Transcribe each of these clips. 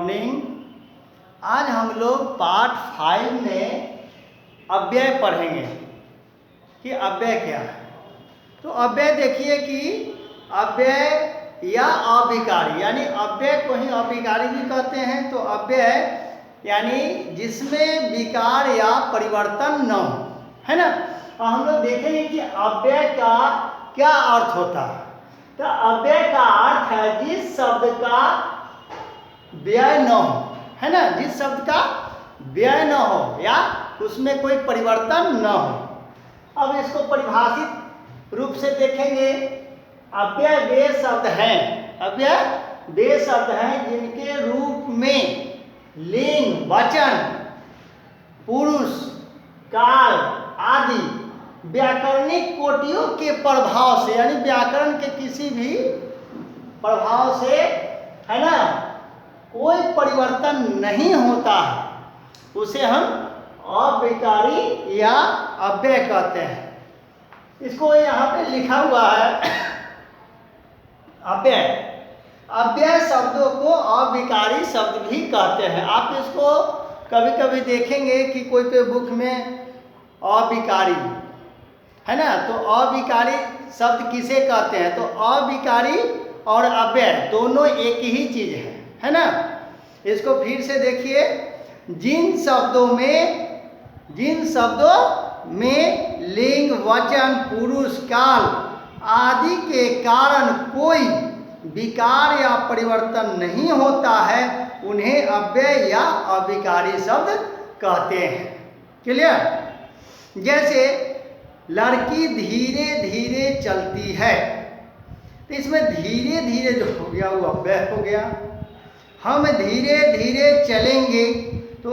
Morning. आज हम लोग पार्ट 5 में अव्यय पढ़ेंगे कि अव्यय क्या है। तो अव्यय देखिए कि अव्यय या अविकारी, यानी अव्यय को ही अविकारी भी कहते हैं। तो अव्यय यानी जिसमें विकार या परिवर्तन न हो, है ना। और हम लोग देखेंगे कि अव्यय का क्या अर्थ होता है। तो अव्यय का अर्थ है जिस शब्द का व्यय न हो, है ना, जिस शब्द का व्यय न हो या उसमें कोई परिवर्तन न हो। अब इसको परिभाषित रूप से देखेंगे। अव्यय वे शब्द हैं, अव्यय वे शब्द हैं जिनके रूप में लिंग, वचन, पुरुष, काल आदि व्याकरणिक कोटियों के प्रभाव से, यानी व्याकरण के किसी भी प्रभाव से, है ना, कोई परिवर्तन नहीं होता है, उसे हम अविकारी या अव्यय कहते हैं। इसको यहाँ पे लिखा हुआ है अव्यय। अव्यय शब्दों को अविकारी शब्द भी कहते हैं। आप इसको कभी कभी देखेंगे कि कोई बुक में अविकारी, है ना। तो अविकारी शब्द किसे कहते हैं? तो अविकारी और अव्यय दोनों एक ही चीज है ना। इसको फिर से देखिए। जिन शब्दों में लिंग, वचन, पुरुष, काल आदि के कारण कोई विकार या परिवर्तन नहीं होता है, उन्हें अव्यय या अविकारी शब्द कहते हैं। क्लियर? जैसे लड़की धीरे धीरे चलती है, तो इसमें धीरे धीरे जो हो गया वो अव्यय हो गया। हम धीरे धीरे चलेंगे तो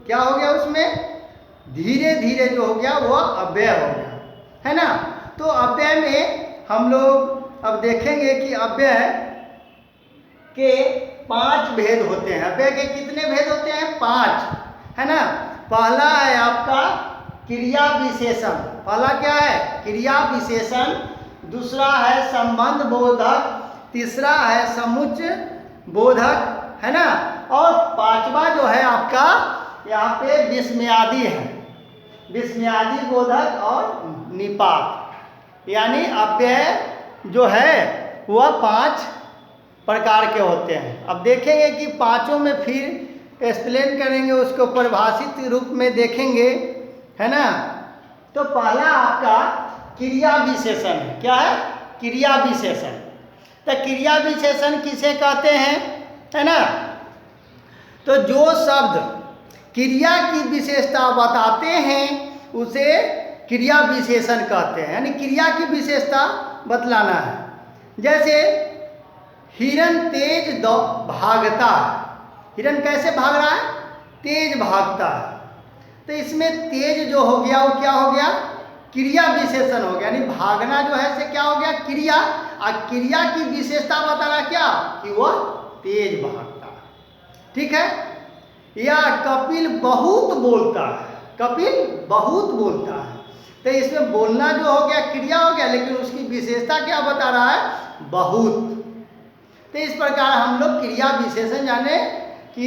क्या हो गया, उसमें धीरे धीरे जो हो गया वो अव्यय हो गया, है ना। तो अव्यय में हम लोग अब देखेंगे कि अव्यय के 5 भेद होते हैं। अव्यय के कितने भेद होते हैं? 5, है ना। पहला है आपका क्रिया विशेषण। पहला क्या है? क्रिया विशेषण। दूसरा है संबंध बोधक। तीसरा है समुच्चय बोधक, है ना। और 5वां जो है आपका यहाँ पे विस्मयादि है, विस्मयादि बोधक और निपात। यानी अव्यय जो है वह 5 प्रकार के होते हैं। अब देखेंगे कि पांचों में फिर एक्सप्लेन करेंगे, उसको परिभाषित रूप में देखेंगे, है ना। तो पहला आपका क्रिया विशेषण है। क्या है? क्रिया विशेषण। तो क्रिया विशेषण किसे कहते हैं, है ना। तो जो शब्द क्रिया की विशेषता बताते हैं उसे क्रिया विशेषण कहते हैं, यानी क्रिया की विशेषता बतलाना है। जैसे हिरण तेज भागता है। हिरण कैसे भाग रहा है? तेज भागता है। तो इसमें तेज जो हो गया वो क्या हो गया? क्रिया विशेषण हो गया, यानी भागना जो है से क्या हो गया? क्रिया। और क्रिया की विशेषता बताना क्या? कि वह तेज भागता है। ठीक है। या कपिल बहुत बोलता है। कपिल बहुत बोलता है। तो इसमें बोलना जो हो गया क्रिया हो गया, लेकिन उसकी विशेषता क्या बता रहा है? बहुत। तो इस प्रकार हम लोग क्रिया विशेषण जाने कि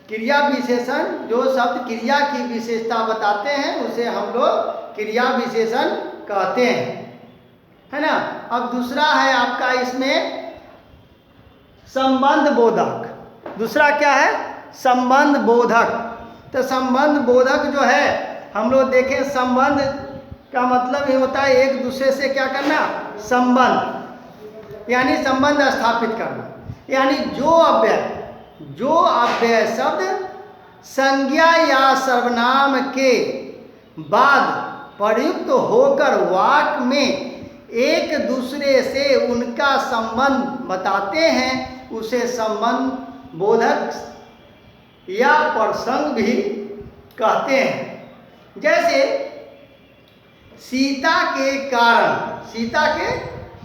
क्रिया विशेषण, जो शब्द क्रिया की विशेषता बताते हैं उसे हम लोग क्रिया विशेषण कहते हैं, है ना। अब दूसरा है आपका इसमें संबंध बोधक। दूसरा क्या है? संबंध बोधक। तो संबंध बोधक जो है हम लोग देखें, संबंध का मतलब ही होता है एक दूसरे से क्या करना? संबंध, यानी संबंध स्थापित करना। यानी जो अव्यय शब्द संज्ञा या सर्वनाम के बाद प्रयुक्त होकर वाक्य में एक दूसरे से उनका संबंध बताते हैं उसे संबंध बोधक या प्रसंग भी कहते हैं। जैसे सीता के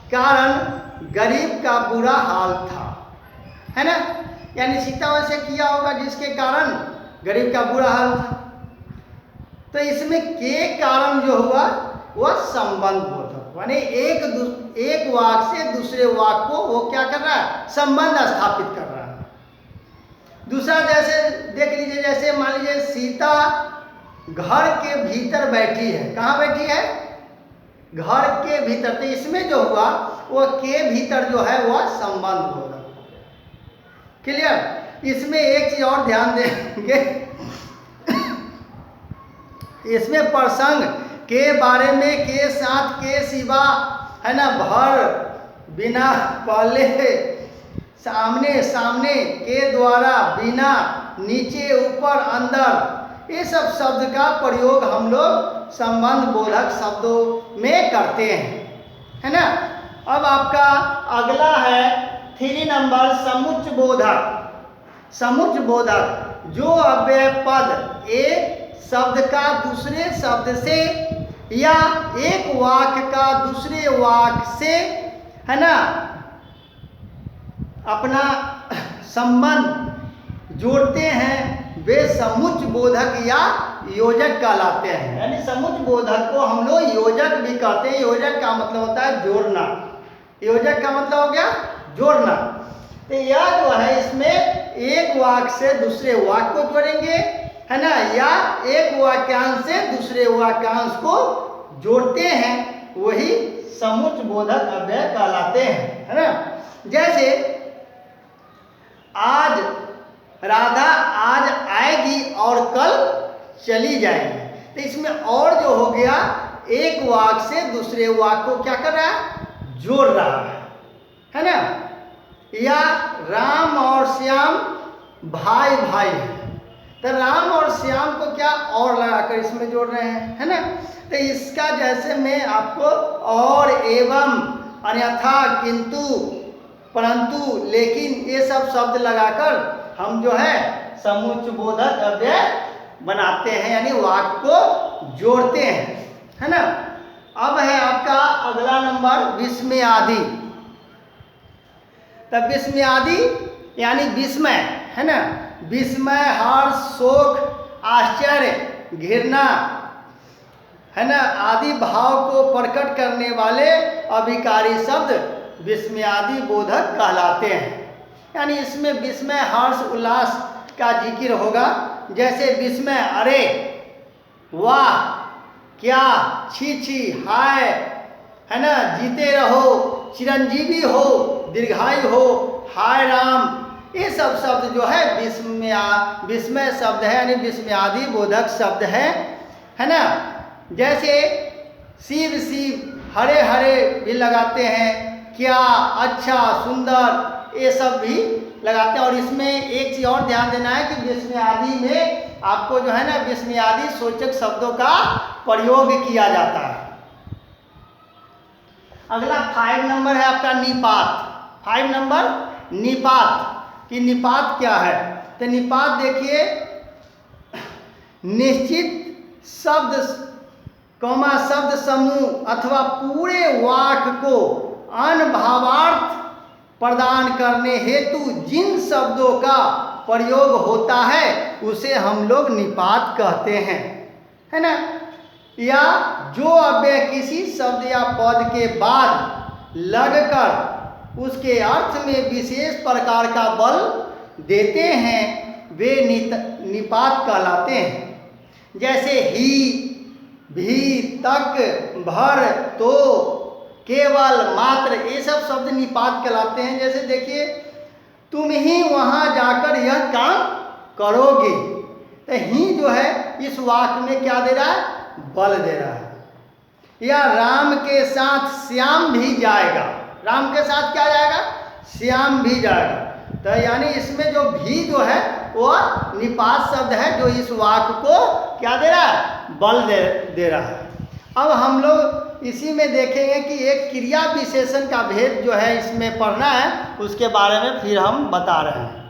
कारण गरीब का बुरा हाल था, है ना। यानी सीता वैसे किया होगा जिसके कारण गरीब का बुरा हाल था। तो इसमें के कारण जो हुआ वह संबंध बोधक, यानी एक वाक्य से दूसरे वाक्य को वो क्या कर रहा है? संबंध स्थापित कर रहा है। दूसरा जैसे देख लीजिए, जैसे मान लीजिए सीता घर के भीतर बैठी है। कहाँ बैठी है? घर के भीतर। तो इसमें जो हुआ वो के भीतर जो है वह संबंध होगा। क्लियर? इसमें एक चीज और ध्यान देंगे, इसमें प्रसंग के बारे में के साथ के सिवा है ना, भर बिना पहले सामने सामने के द्वारा बिना नीचे ऊपर अंदर, ये सब शब्द का प्रयोग हम लोग संबंध बोधक शब्दों में करते हैं, है ना। अब आपका अगला है 3 नंबर समुच्चय बोधक। समुच्चय बोधक जो अव्यय पद एक शब्द का दूसरे शब्द से या एक वाक्य का दूसरे वाक्य से, है ना, अपना संबंध जोड़ते हैं, वे समुच्चय बोधक या योजक कहलाते हैं। यानी समुच्चय बोधक को हम लोग योजक भी कहते हैं। योजक का मतलब होता है जोड़ना। योजक का मतलब हो गया जोड़ना। तो यह जो है इसमें एक वाक्य से दूसरे वाक्य को जोड़ेंगे, है ना, या एक वाक्यांश से दूसरे वाक्यांश को जोड़ते हैं, वही समुच्चय बोधक अव्यय कहलाते हैं, है ना। जैसे आज राधा आज आएगी और कल चली जाएगी। तो इसमें और जो हो गया, एक वाक्य से दूसरे वाक्य को क्या कर रहा है? जोड़ रहा है ना। या राम और श्याम भाई भाई है, तो राम और श्याम को क्या और लगाकर इसमें जोड़ रहे हैं, है ना। तो इसका जैसे मैं आपको और, एवं, अन्यथा, किंतु, परंतु, लेकिन ये सब शब्द लगाकर हम जो है समुच्चय बोधक अव्यय बनाते हैं, यानी वाक्य को जोड़ते हैं, है ना। अब है आपका अगला नंबर विस्मयादि। तब विस्मयादि यानी विस्मय, है ना, विस्मय, हर्ष, शोक, आश्चर्य, घृणा, है ना, आदि भाव को प्रकट करने वाले अभिकारी शब्द विस्मयादि बोधक कहलाते हैं। यानी इसमें विस्मय, हर्ष, उल्लास का जिक्र होगा। जैसे विस्मय, अरे, वाह, क्या, छी छी, हाय, है ना, जीते रहो, चिरंजीवी हो, दीर्घायु हो, हाय राम, ये सब शब्द जो है विस्मय शब्द है, यानी विस्मयादि बोधक शब्द है ना। जैसे शिव शिव, हरे हरे भी लगाते हैं, क्या, अच्छा, सुंदर, ये सब भी लगाते हैं। और इसमें एक चीज और ध्यान देना है कि विस्मयादि में आपको जो है ना विस्मयादि सूचक शब्दों का प्रयोग किया जाता है। अगला 5 नंबर है आपका निपात। 5 नंबर निपात। कि निपात क्या है? तो निपात देखिए, निश्चित शब्द शब्द समूह अथवा पूरे वाक्य को अनभावार्थ प्रदान करने हेतु जिन शब्दों का प्रयोग होता है उसे हम लोग निपात कहते हैं, है ना। या जो अव्यय किसी शब्द या पद के बाद लगकर उसके अर्थ में विशेष प्रकार का बल देते हैं वे निपात कहलाते हैं। जैसे ही, भी, तक, भर, तो, केवल, मात्र, ये सब शब्द निपात कहलाते हैं। जैसे देखिए, तुम ही वहाँ जाकर यह काम करोगे, तो ही जो है इस वाक्य में क्या दे रहा है? बल दे रहा है। या राम के साथ श्याम भी जाएगा, राम के साथ क्या जाएगा? श्याम भी जाएगा। तो यानी इसमें जो भी जो है वह निपात शब्द है जो इस वाक्य को क्या दे रहा है? बल दे रहा है। अब हम लोग इसी में देखेंगे कि एक क्रिया विशेषण का भेद जो है इसमें पढ़ना है, उसके बारे में फिर हम बता रहे हैं।